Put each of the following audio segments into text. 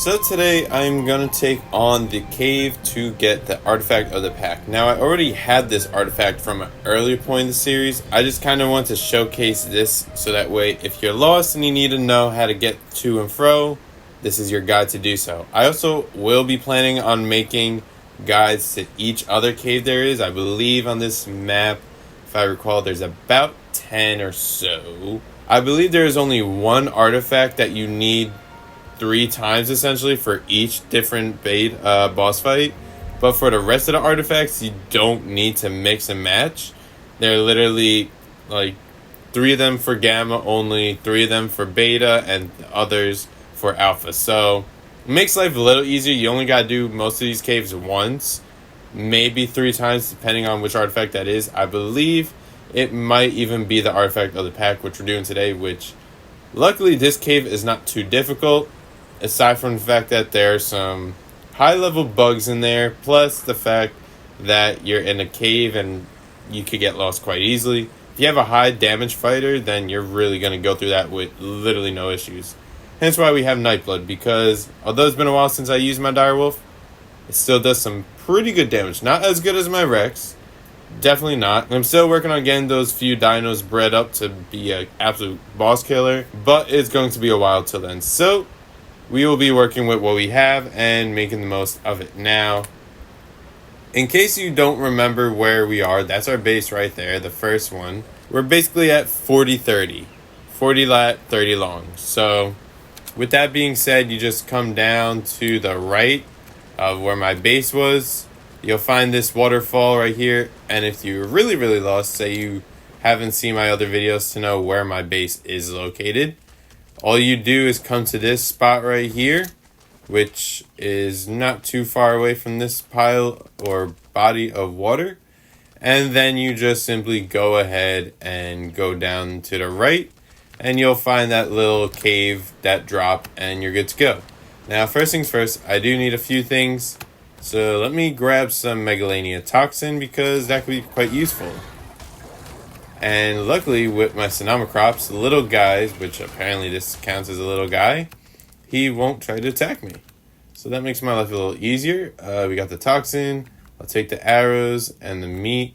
So today I'm going to take on the cave to get the artifact of the pack. Now I already had this artifact from an earlier point in the series. I just kind of want to showcase this so that way if you're lost and you need to know how to get to and fro, this is your guide to do so. I also will be planning on making guides to each other cave there is. I believe on this map, if I recall, there's about 10 or so. I believe there is only one artifact that you need 3 times essentially for each different boss fight, but for the rest of the artifacts you don't need to mix and match. They're literally like 3 of them for gamma only, 3 of them for beta, and others for alpha. So it makes life a little easier. You only gotta do most of these caves once, maybe 3 times depending on which artifact that is. I believe it might even be the artifact of the pack, which we're doing today, which luckily this cave is not too difficult, aside from the fact that there are some high-level bugs in there, plus the fact that you're in a cave and you could get lost quite easily. If you have a high damage fighter, then you're really going to go through that with literally no issues. Hence why we have Nightblood, because although it's been a while since I used my Direwolf, it still does some pretty good damage. Not as good as my Rex, definitely not. I'm still working on getting those few dinos bred up to be an absolute boss killer, but it's going to be a while till then. So we will be working with what we have and making the most of it. Now, in case you don't remember where we are, that's our base right there, the first one. We're basically at 40-30. 40 lat, 30 long. So with that being said, you just come down to the right of where my base was. You'll find this waterfall right here. And if you're really lost, say you haven't seen my other videos to know where my base is located, all you do is come to this spot right here, which is not too far away from this pile or body of water. And then you just simply go ahead and go down to the right, and you'll find that little cave, that drop, and you're good to go. Now, first things first, I do need a few things. So let me grab some Megalania Toxin, because that could be quite useful. And luckily with my Sinomacrops, the little guys, which apparently this counts as a little guy, he won't try to attack me. So that makes my life a little easier. We got the Toxin. I'll take the arrows and the meat,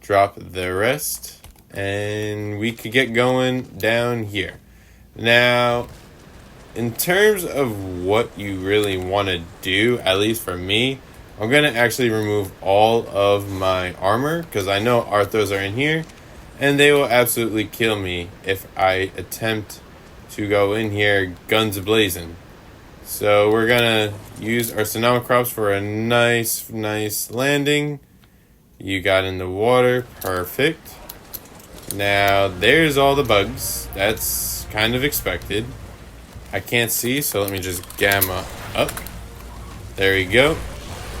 drop the rest, and we could get going down here. Now, in terms of what you really want to do, at least for me, I'm going to actually remove all of my armor, because I know Arthos are in here, and they will absolutely kill me if I attempt to go in here guns a-blazing. So we're going to use our Sinomacrops for a nice landing. You got in the water. Perfect. Now, there's all the bugs. That's kind of expected. I can't see, so let me just gamma up. There we go.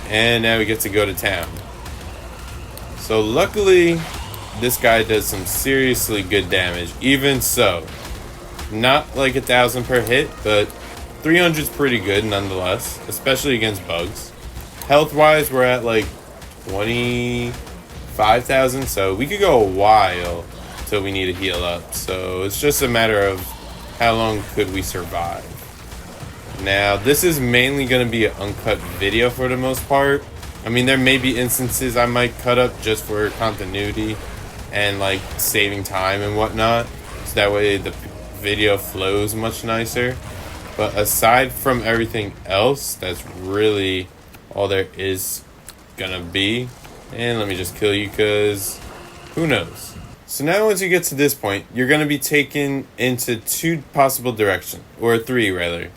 And now we get to go to town. So luckily, this guy does some seriously good damage. Even so, not like 1,000 per hit, but 300 is pretty good nonetheless, especially against bugs. Health-wise, we're at like 25,000, so we could go a while till we need to heal up. So it's just a matter of how long could we survive. Now, this is mainly going to be an uncut video for the most part. I mean, there may be instances I might cut up just for continuity and like saving time and whatnot, so that way the video flows much nicer. But aside from everything else, that's really all there is gonna be. And let me just kill you, because who knows. So now once you get to this point, you're gonna be taken into 2 possible directions, or 3 rather.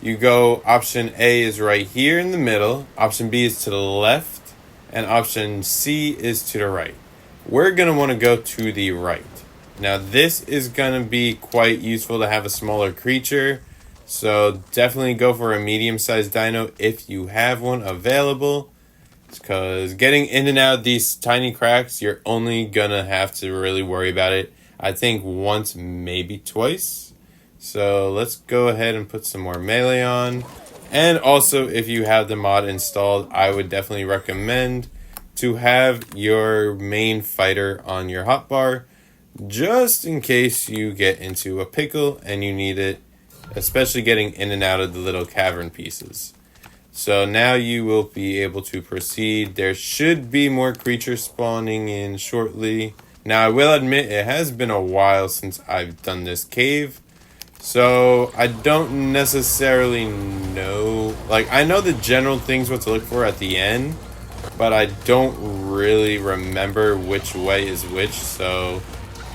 You go, option A is right here in the middle, option B is to the left, and option C is to the right. We're going to want to go to the right. Now, this is going to be quite useful to have a smaller creature, so definitely go for a medium-sized dino if you have one available, because getting in and out of these tiny cracks, you're only going to have to really worry about it, I think, once, maybe twice. So let's go ahead and put some more melee on. And also, if you have the mod installed, I would definitely recommend to have your main fighter on your hotbar, just in case you get into a pickle and you need it especially getting in and out of the little cavern pieces. So now you will be able to proceed. There should be more creatures spawning in shortly. Now I will admit it has been a while since I've done this cave, so I don't necessarily know. Like, I know the general things what to look for at the end, but I don't really remember which way is which. So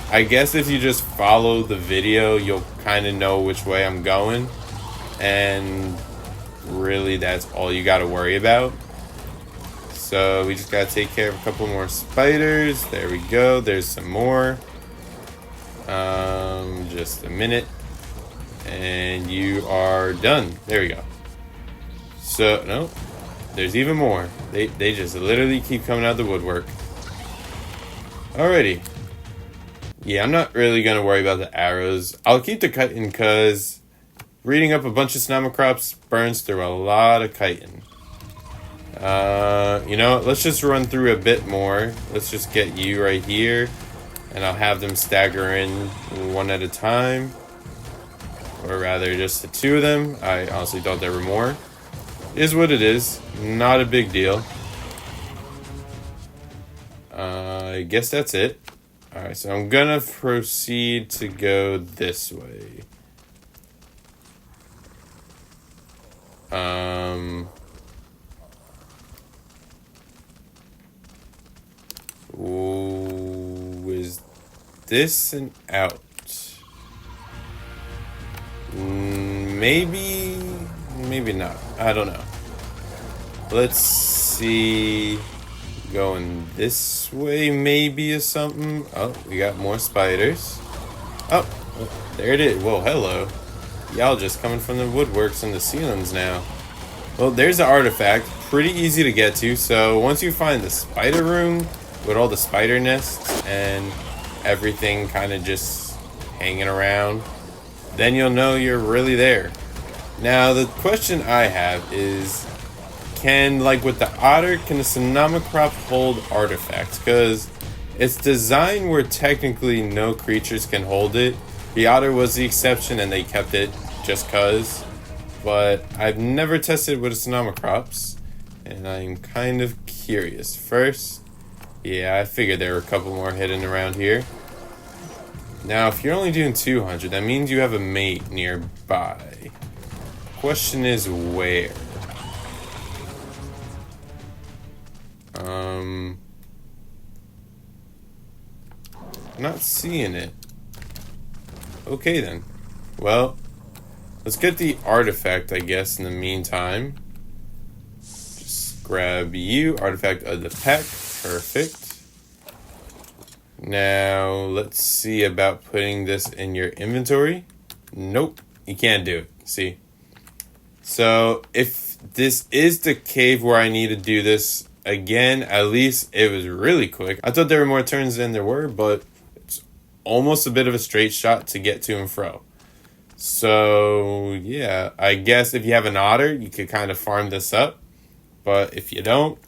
I guess if you just follow the video, you'll kind of know which way I'm going, and really that's all you got to worry about. So we just got to take care of a couple more spiders. There we go. There's some more. Just a minute. And you are done. There we go. So, no. There's even more. They just literally keep coming out of the woodwork. Alrighty. Yeah, I'm not really going to worry about the arrows. I'll keep the chitin because reading up a bunch of Sinomacrops burns through a lot of chitin. You know, let's just run through a bit more. Let's just get you right here, and I'll have them stagger in one at a time, or rather just the two of them. I honestly thought there were more. Is what it is. Not a big deal. I guess that's it. Alright, so I'm gonna proceed to go this way. Ooh, is this an out? Maybe not. I don't know. Let's see. Going this way maybe is something. Oh, we got more spiders. Oh, there it is. Whoa, hello. Y'all just coming from the woodworks and the ceilings now. Well, there's the artifact. Pretty easy to get to. So once you find the spider room with all the spider nests and everything kind of just hanging around, then you'll know you're really there. Now, the question I have is, can, like with the otter, can the Sinomacrop hold artifacts? Because it's designed where technically no creatures can hold it. The otter was the exception and they kept it just cause. But I've never tested with a Sinomacrops, and I'm kind of curious. First, yeah, I figured there were a couple more hidden around here. Now, if you're only doing 200, that means you have a mate nearby. Question is where? Not seeing it. Okay then. Well, let's get the artifact, I guess, in the meantime. Just grab you, artifact of the pack. Perfect. Now, let's see about putting this in your inventory. Nope, you can't do it. See? So, if this is the cave where I need to do this again, at least it was really quick. I thought there were more turns than there were, but it's almost a bit of a straight shot to get to and fro. So, yeah, I guess if you have an otter, you could kind of farm this up. But if you don't,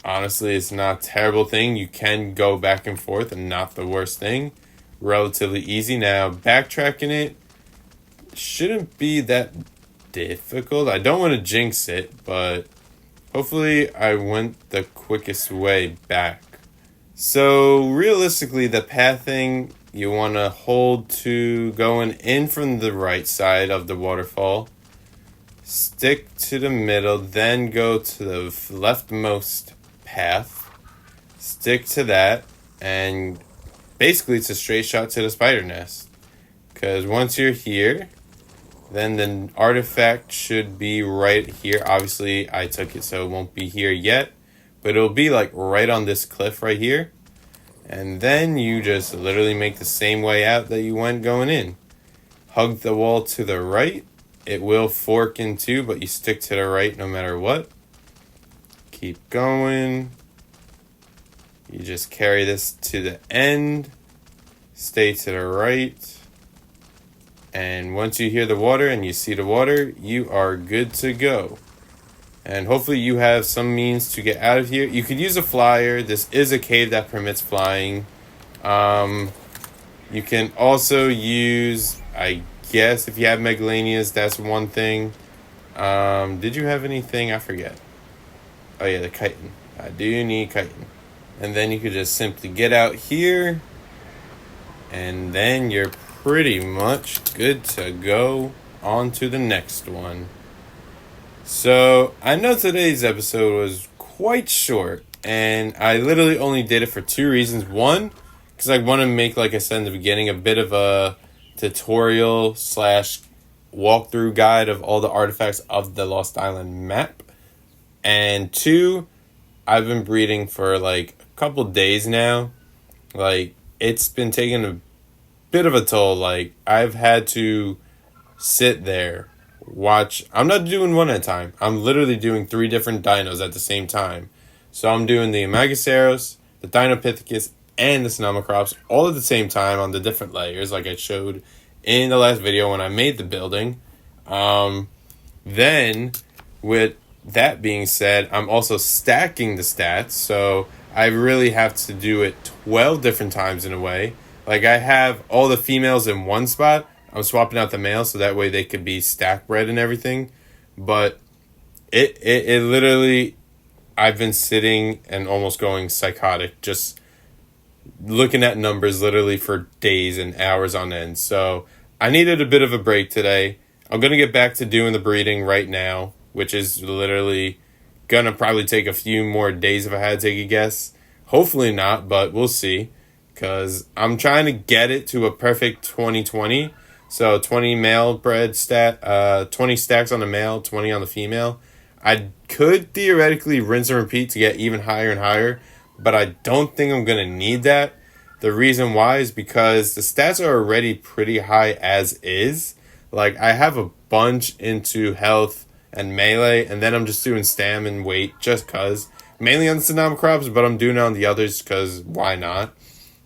honestly, it's not a terrible thing. You can go back and forth and not the worst thing. Relatively easy. Now, backtracking it shouldn't be that difficult. I don't want to jinx it, but hopefully I went the quickest way back. So realistically, the pathing, you want to hold to going in from the right side of the waterfall, stick to the middle, then go to the leftmost path, stick to that, and basically it's a straight shot to the spider nest. Because once you're here, then the artifact should be right here. Obviously, I took it, so it won't be here yet. But it'll be like right on this cliff right here. And then you just literally make the same way out that you went going in. Hug the wall to the right. It will fork in two, but you stick to the right no matter what. Keep going. You just carry this to the end. Stay to the right. And once you hear the water and you see the water, you are good to go. And hopefully you have some means to get out of here. You could use a flyer. This is a cave that permits flying. You can also use, I guess if you have Megalanias, that's one thing. Did you have anything? I forget. Oh yeah, the chitin. I do need chitin. And then you could just simply get out here. And then you're pretty much good to go on to the next one. So, I know today's episode was quite short. And I literally only did it for two reasons. One, because I want to make, like I said in the beginning, a bit of a tutorial / walkthrough guide of all the artifacts of the Lost Island map. And two, I've been breeding for like a couple days now. Like, it's been taking a bit of a toll. Like, I've had to sit there, watch. I'm not doing one at a time. I'm literally doing 3 different dinos at the same time. So I'm doing the Amagosaurus, the Dinopithecus, and the Sinomacrops all at the same time on the different layers, like I showed in the last video when I made the building. Then, with that being said, I'm also stacking the stats, so I really have to do it 12 different times in a way. Like, I have all the females in one spot. I'm swapping out the males so that way they could be stack bred and everything. But it literally, I've been sitting and almost going psychotic, just looking at numbers literally for days and hours on end. So I needed a bit of a break today. I'm going to get back to doing the breeding right now, which is literally going to probably take a few more days if I had to take a guess. Hopefully not, but we'll see. Because I'm trying to get it to a perfect 20-20. So 20 male bred 20 stacks on the male, 20 on the female. I could theoretically rinse and repeat to get even higher and higher, but I don't think I'm going to need that. The reason why is because the stats are already pretty high as is. Like, I have a bunch into health and melee, and then I'm just doing stam and weight just because. Mainly on the Sinomacrops, but I'm doing it on the others because why not?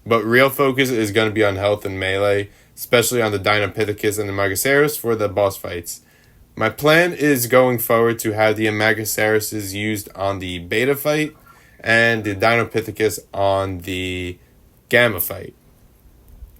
But real focus is going to be on health and melee, especially on the Dinopithecus and the Amagosaurus for the boss fights. My plan is going forward to have the Amagosaurus used on the beta fight and the Dinopithecus on the gamma fight.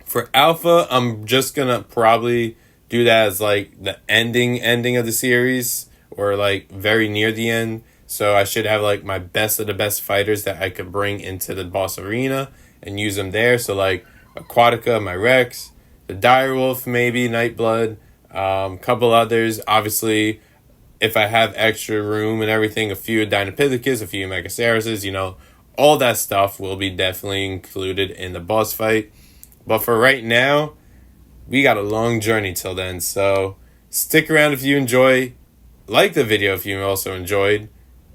For alpha, I'm just going to probably do that as like the ending of the series or like very near the end. So I should have like my best of the best fighters that I could bring into the boss arena and use them there. So like Aquatica, my Rex, the Direwolf, maybe Nightblood, couple others. Obviously, if I have extra room and everything, a few Dinopithecus, a few Megasauruses, you know, all that stuff will be definitely included in the boss fight. But for right now, we got a long journey till then. So stick around if you enjoy. Like the video if you also enjoyed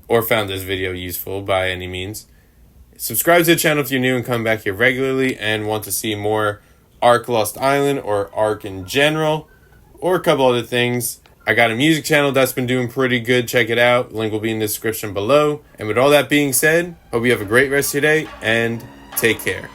or found this video useful by any means. Subscribe to the channel if you're new and come back here regularly and want to see more ARK Lost Island or ARK in general or a couple other things. I got a music channel that's been doing pretty good. Check it out. Link will be in the description below. And with all that being said, hope you have a great rest of your day and take care.